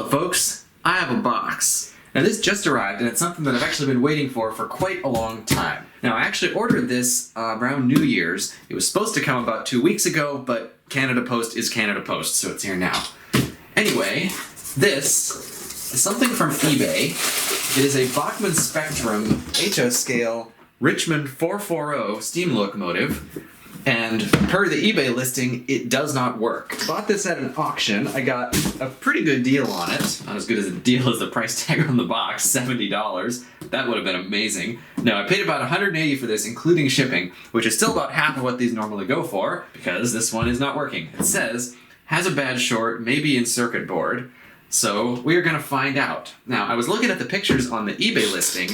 Hello folks, I have a box. Now this just arrived and it's something that I've actually been waiting for quite a long time. Now I actually ordered this around New Year's. It was supposed to come about 2 weeks ago, but Canada Post is Canada Post, so it's here now. Anyway, this is something from eBay. It is a Bachmann Spectrum HO scale Richmond 440 steam locomotive. And per the eBay listing, it does not work. Bought this at an auction. I got a pretty good deal on it. Not as good as a deal as the price tag on the box, $70. That would have been amazing. No, I paid about $180 for this, including shipping, which is still about half of what these normally go for, because this one is not working. It says, has a bad short, maybe in circuit board. So we're gonna find out. Now, I was looking at the pictures on the eBay listing,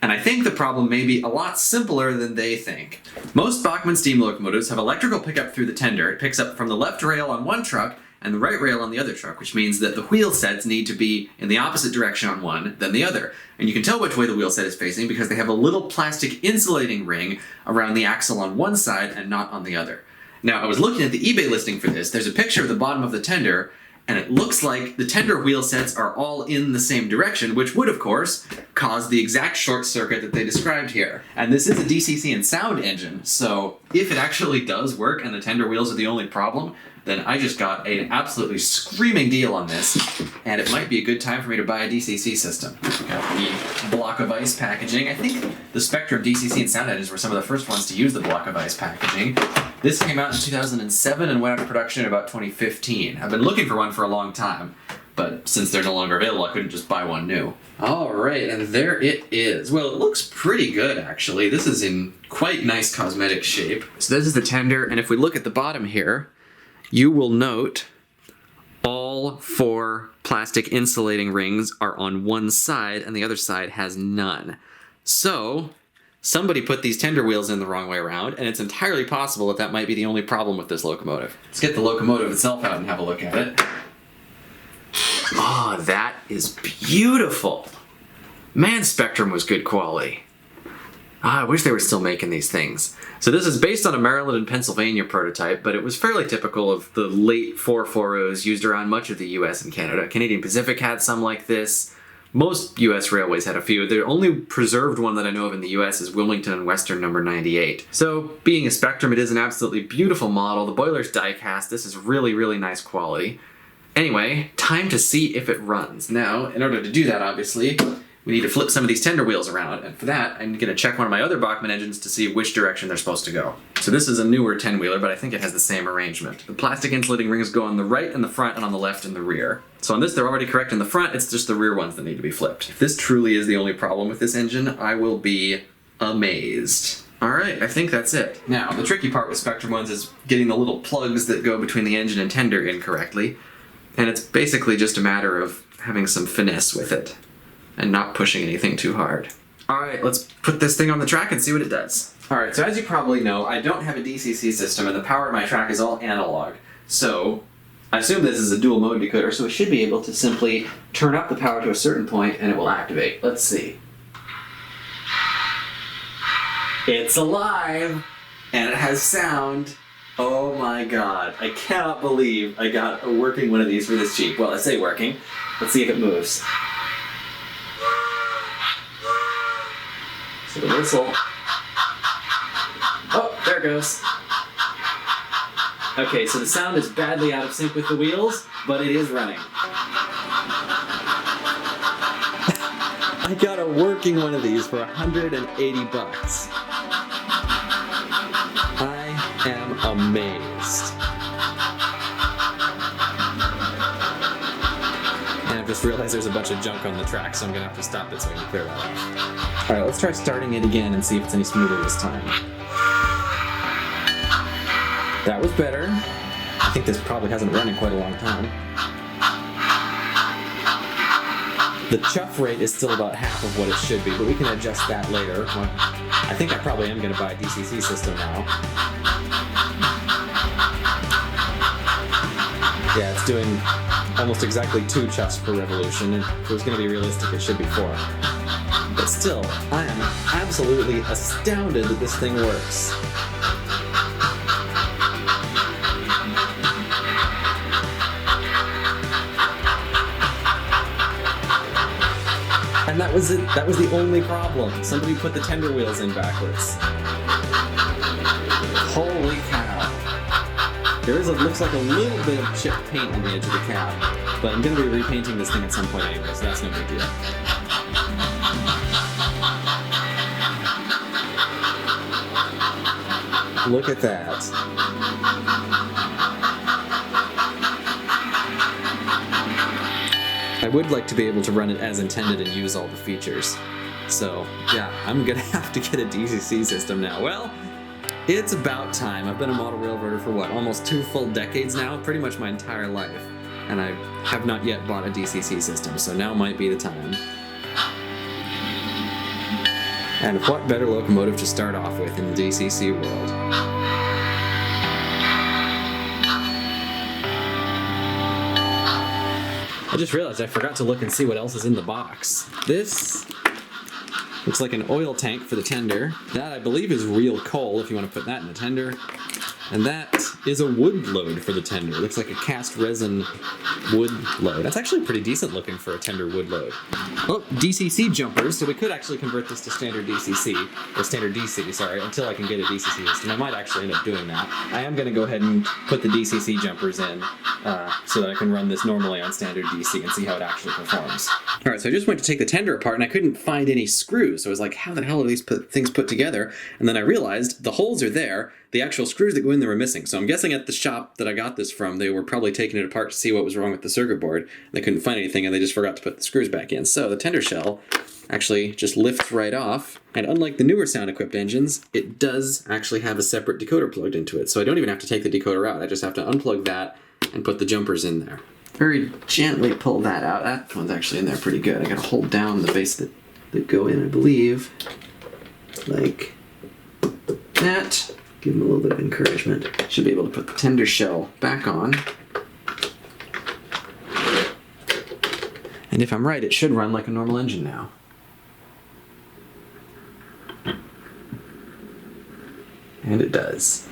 and I think the problem may be a lot simpler than they think. Most Bachmann steam locomotives have electrical pickup through the tender. It picks up from the left rail on one truck and the right rail on the other truck, which means that the wheel sets need to be in the opposite direction on one than the other. And you can tell which way the wheel set is facing because they have a little plastic insulating ring around the axle on one side and not on the other. Now, I was looking at the eBay listing for this. There's a picture of the bottom of the tender, and it looks like the tender wheel sets are all in the same direction, which would, of course, cause the exact short circuit that they described here. And this is a DCC and sound engine, so if it actually does work and the tender wheels are the only problem, then I just got an absolutely screaming deal on this, and it might be a good time for me to buy a DCC system. Got the block of ice packaging. I think the Spectrum DCC and sound engines were some of the first ones to use the block of ice packaging. This came out in 2007 and went out of production in about 2015. I've been looking for one for a long time, but since they're no longer available, I couldn't just buy one new. Alright, and there it is. Well, it looks pretty good, actually. This is in quite nice cosmetic shape. So this is the tender, and if we look at the bottom here, you will note all 4 plastic insulating rings are on one side and the other side has none. So somebody put these tender wheels in the wrong way around, and it's entirely possible that that might be the only problem with this locomotive. Let's get the locomotive itself out and have a look at it. Oh, that is beautiful. Man, Spectrum was good quality. I wish they were still making these things. So this is based on a Maryland and Pennsylvania prototype, but it was fairly typical of the late 440s used around much of the US and Canada. Canadian Pacific had some like this. Most US railways had a few. The only preserved one that I know of in the US is Wilmington and Western number 98. So being a Spectrum, it is an absolutely beautiful model. The boiler's die cast. This is really, really nice quality. Anyway, time to see if it runs. Now, in order to do that, obviously, we need to flip some of these tender wheels around, and for that, I'm going to check one of my other Bachmann engines to see which direction they're supposed to go. So this is a newer 10-wheeler, but I think it has the same arrangement. The plastic insulating rings go on the right in the front and on the left in the rear. So on this, they're already correct in the front, it's just the rear ones that need to be flipped. If this truly is the only problem with this engine, I will be amazed. Alright, I think that's it. Now, the tricky part with Spectrum ones is getting the little plugs that go between the engine and tender incorrectly, and it's basically just a matter of having some finesse with it and not pushing anything too hard. Alright, let's put this thing on the track and see what it does. Alright, so as you probably know, I don't have a DCC system and the power of my track is all analog. So, I assume this is a dual mode decoder, so it should be able to simply turn up the power to a certain point and it will activate. Let's see. It's alive! And it has sound. Oh my god, I cannot believe I got a working one of these for this cheap. Well, I say working. Let's see if it moves. So the whistle. Oh, there it goes. Okay, so the sound is badly out of sync with the wheels, but it is running. I got a working one of these for $180. I am amazed. And I've just realized there's a bunch of junk on the track, so I'm gonna have to stop it so I can clear that off. Alright, let's try starting it again and see if it's any smoother this time. That was better. I think this probably hasn't run in quite a long time. The chuff rate is still about half of what it should be, but we can adjust that later. I think I probably am going to buy a DCC system now. Yeah, it's doing almost exactly 2 chuffs per revolution, and if it was going to be realistic, it should be 4. But still, I am absolutely astounded that this thing works. And that was it. That was the only problem. Somebody put the tender wheels in backwards. Holy cow. There looks like a little bit of chipped paint on the edge of the cab, but I'm going to be repainting this thing at some point anyway, so that's no big deal. Look at that. I would like to be able to run it as intended and use all the features. So, yeah, I'm gonna have to get a DCC system now. Well, it's about time. I've been a model railroader for what, almost 2 full decades now? Pretty much my entire life. And I have not yet bought a DCC system, so now might be the time. And what better locomotive to start off with in the DCC world? I just realized I forgot to look and see what else is in the box. This looks like an oil tank for the tender. That, I believe, is real coal, if you want to put that in a tender. And that is a wood load for the tender. It looks like a cast resin wood load. That's actually pretty decent looking for a tender wood load. Oh, DCC jumpers, so we could actually convert this to standard DCC, or standard DC, sorry, until I can get a DCC system. I might actually end up doing that. I am going to go ahead and put the DCC jumpers in so that I can run this normally on standard DC and see how it actually performs. Alright, so I just went to take the tender apart and I couldn't find any screws, so I was like, how the hell are these things put together? And then I realized the holes are there, the actual screws that go in there were missing. So I'm guessing at the shop that I got this from, they were probably taking it apart to see what was wrong with the circuit board. They couldn't find anything and they just forgot to put the screws back in. So the tender shell actually just lifts right off. And unlike the newer sound-equipped engines, it does actually have a separate decoder plugged into it. So I don't even have to take the decoder out. I just have to unplug that and put the jumpers in there. Very gently pull that out. That one's actually in there pretty good. I gotta hold down the base that go in, I believe. Like that. Give them a little bit of encouragement. Should be able to put the tender shell back on. And if I'm right, it should run like a normal engine now. And it does.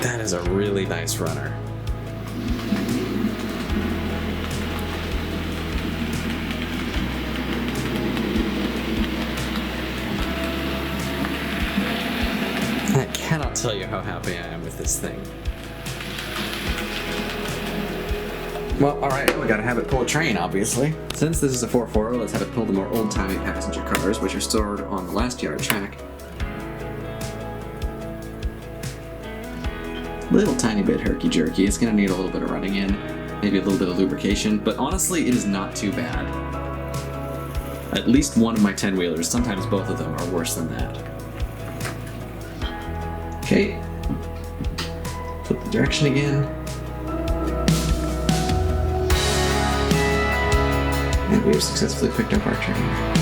That is a really nice runner. I cannot tell you how happy I am with this thing. Well, alright, we gotta have it pull a train, obviously. Since this is a 440, let's have it pull the more old-timey passenger cars, which are stored on the last yard track. Little tiny bit herky-jerky. It's gonna need a little bit of running in, maybe a little bit of lubrication, but honestly, it is not too bad. At least one of my 10-wheelers, sometimes both of them, are worse than that. Okay, flip the direction again. And we have successfully picked up our train.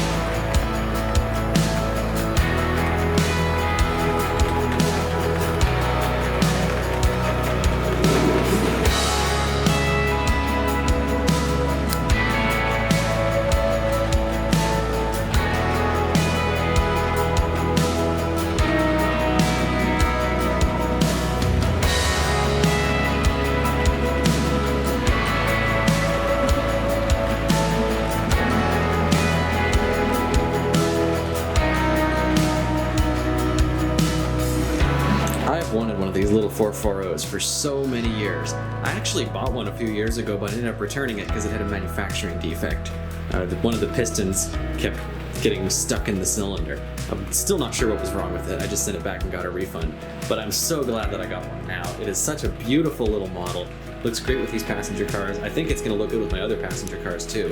Wanted one of these little 440s for so many years. I actually bought one a few years ago, but I ended up returning it because it had a manufacturing defect. One of the pistons kept getting stuck in the cylinder. I'm still not sure what was wrong with it. I just sent it back and got a refund. But I'm so glad that I got one now. It is such a beautiful little model. Looks great with these passenger cars. I think it's going to look good with my other passenger cars too.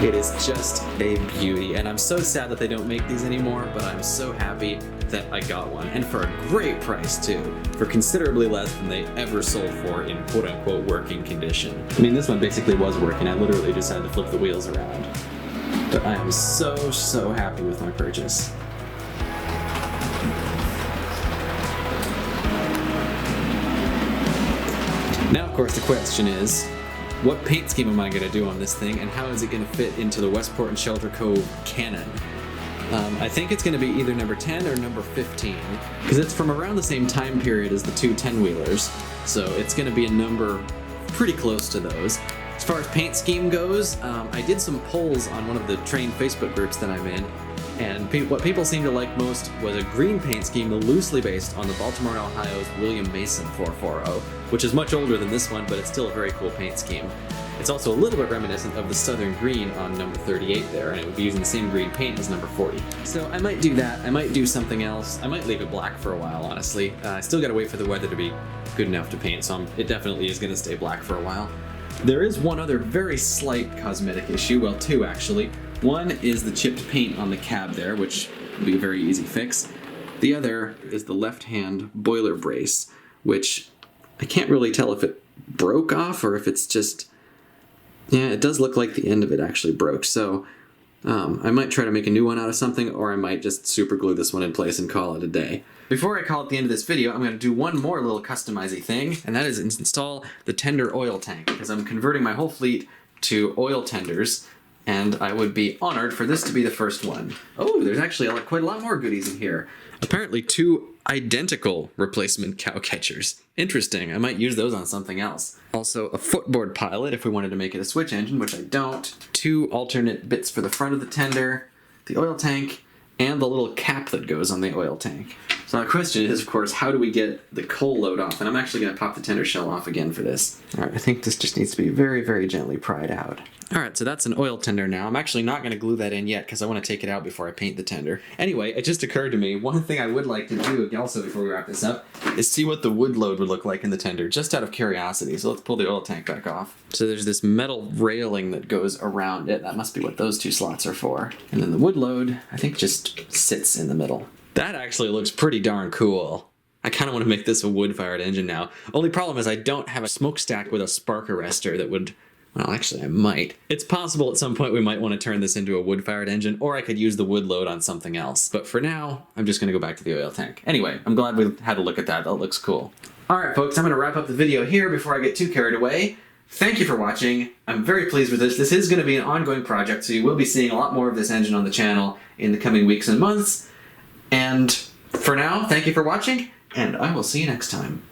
It is just a beauty, and I'm so sad that they don't make these anymore, but I'm so happy that I got one, and for a great price too, for considerably less than they ever sold for in quote-unquote working condition. I mean, this one basically was working. I literally just had to flip the wheels around. But I am so happy with my purchase. Now, of course, the question is, what paint scheme am I going to do on this thing, and how is it going to fit into the Westport and Shelter Cove canon? I think it's going to be either number 10 or number 15, because it's from around the same time period as the two 10-wheelers, so it's going to be a number pretty close to those. As far as paint scheme goes, I did some polls on one of the train Facebook groups that I'm in, and what people seemed to like most was a green paint scheme loosely based on the Baltimore and Ohio's William Mason 440, which is much older than this one, but it's still a very cool paint scheme. It's also a little bit reminiscent of the Southern Green on number 38 there, and it would be using the same green paint as number 40. So I might do that. I might do something else. I might leave it black for a while, honestly. I still gotta wait for the weather to be good enough to paint, so it definitely is gonna stay black for a while. There is one other very slight cosmetic issue, well, two actually. One is the chipped paint on the cab there, which will be a very easy fix. The other is the left-hand boiler brace, which I can't really tell if it broke off or if it's just... Yeah, it does look like the end of it actually broke, so I might try to make a new one out of something, or I might just super glue this one in place and call it a day. Before I call it the end of this video, I'm going to do one more little customizing thing, and that is install the tender oil tank, because I'm converting my whole fleet to oil tenders, and I would be honored for this to be the first one. Oh, there's actually quite a lot more goodies in here. Apparently 2 identical replacement cow catchers. Interesting, I might use those on something else. Also a footboard pilot if we wanted to make it a switch engine, which I don't. 2 alternate bits for the front of the tender, the oil tank, and the little cap that goes on the oil tank. So the question is, of course, how do we get the coal load off? And I'm actually going to pop the tender shell off again for this. Alright, I think this just needs to be very, very gently pried out. Alright, so that's an oil tender now. I'm actually not going to glue that in yet because I want to take it out before I paint the tender. Anyway, it just occurred to me, one thing I would like to do also before we wrap this up is see what the wood load would look like in the tender, just out of curiosity. So let's pull the oil tank back off. So there's this metal railing that goes around it. That must be what those 2 slots are for. And then the wood load, I think, just sits in the middle. That actually looks pretty darn cool. I kind of want to make this a wood-fired engine now. Only problem is I don't have a smokestack with a spark arrestor that would... Well, actually, I might. It's possible at some point we might want to turn this into a wood-fired engine, or I could use the wood load on something else. But for now, I'm just going to go back to the oil tank. Anyway, I'm glad we had a look at that. That looks cool. Alright, folks, I'm going to wrap up the video here before I get too carried away. Thank you for watching. I'm very pleased with this. This is going to be an ongoing project, so you will be seeing a lot more of this engine on the channel in the coming weeks and months. And for now, thank you for watching, and I will see you next time.